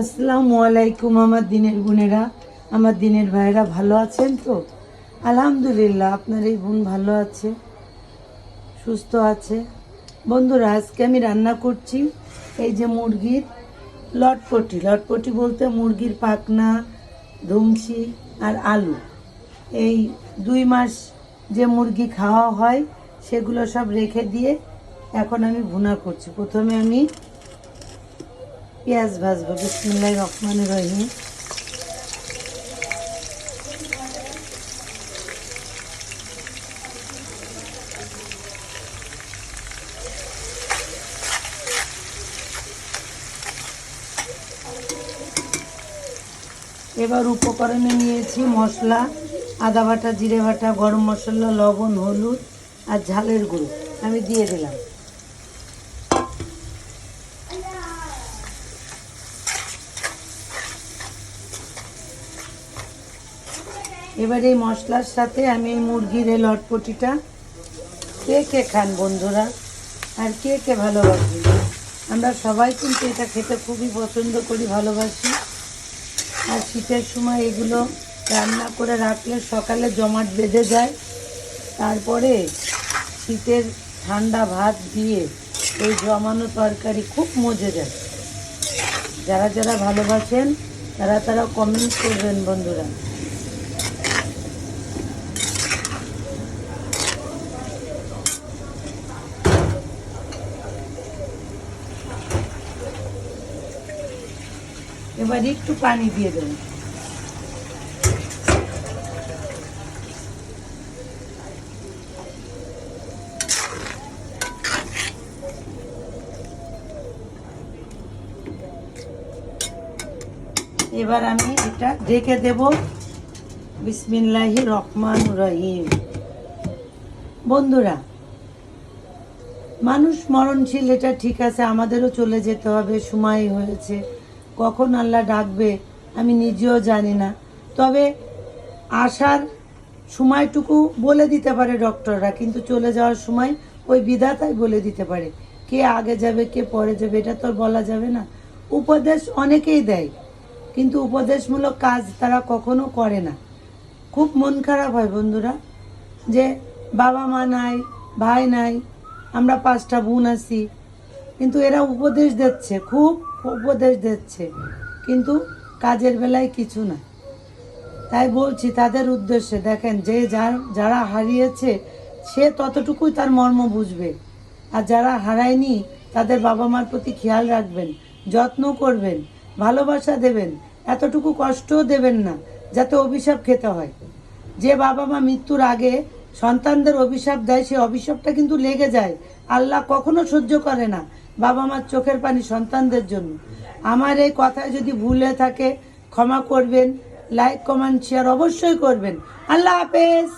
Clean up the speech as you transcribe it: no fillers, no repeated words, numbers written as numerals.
আসসালামু আলাইকুম আমার দিনের বোনেরা, আমার দিনের ভাইরা ভালো আছেন তো? আলহামদুলিল্লাহ, আপনার এই বোন ভালো আছে, সুস্থ আছে। বন্ধুরা, আজকে আমি রান্না করছি এই যে মুরগির লটপটি। লটপটি বলতে মুরগির পাখনা, ধুমসি আর আলু। এই 2 মাস যে মুরগি খাওয়া হয় সেগুলো সব রেখে দিয়ে এখন আমি ভুনা করছি। প্রথমে আমি পেঁয়াজ ভাজবো। বিসমিল্লাহির রহমানির রহিম। এবার উপকরণে নিয়েছি মশলা, আদা বাটা, জিরে বাটা, গরম মশলা, লবণ, হলুদ আর ঝালের গুঁড়ো আমি দিয়ে দিলাম। এবার এই মশলার সাথে আমি এই মুরগির এই লটপটিটা, কে কে খান বন্ধুরা আর কে কে ভালোবাসি, আমরা সবাই কিন্তু এটা খেতে খুবই পছন্দ করি, ভালোবাসি। আর শীতের সময় এগুলো রান্না করে রাখলে সকালে জমাট বেঁধে যায়, তারপরে শীতের ঠান্ডা ভাত দিয়ে এই জমানো তরকারি খুব মজে যায়। যারা যারা ভালোবাসেন তারা কমেন্ট করবেন বন্ধুরা। এবার একটু পানি দিয়ে দেবেন। এবার আমি এটা ঢেকে দেব। বিসমিল্লাহির রহমানির রহিম। বন্ধুরা, মানুষ মরণশীল, এটা ঠিক আছে, আমাদেরও চলে যেতে হবে, সময় হয়েছে। কখন আল্লাহ ডাকবে আমি নিজেও জানি না, তবে আসার সময়টুকু বলে দিতে পারে ডক্টররা, কিন্তু চলে যাওয়ার সময় ওই বিধাতাই বলে দিতে পারে কে আগে যাবে কে পরে যাবে, এটা তো বলা যাবে না। উপদেশ অনেকেই দেয়, কিন্তু উপদেশমূলক কাজ তারা কখনো করে না। খুব মন খারাপ হয় বন্ধুরা, যে বাবা মা নাই, ভাই নাই, আমরা 5টা বোন আছি, কিন্তু এরা উপদেশ দিচ্ছে, খুব উপদেশ দিচ্ছে, কিন্তু কাজের বেলায় কিছু না। তাই বলছি তাদের উদ্দেশ্যে, দেখেন যে যারা হারিয়েছে সে ততটুকুই তার মর্ম বুঝবে, আর যারা হারায়নি তাদের বাবা মার প্রতি খেয়াল রাখবেন, যত্ন করবেন, ভালোবাসা দেবেন, এতটুকু কষ্টও দেবেন না যাতে অভিশাপ খেতে হয়। যে বাবা মা মৃত্যুর আগে সন্তানদের অভিশাপ দেয়, সেই অভিশাপটা কিন্তু লেগে যায়। আল্লাহ কখনো সহ্য করে না বাবা মার চোখের পানি সন্তানদের জন্য। আমার এই কথায় যদি ভুল হয়ে থাকে ক্ষমা করবেন, লাইক কমেন্ট শেয়ার অবশ্যই করবেন। আল্লাহ হাফেজ।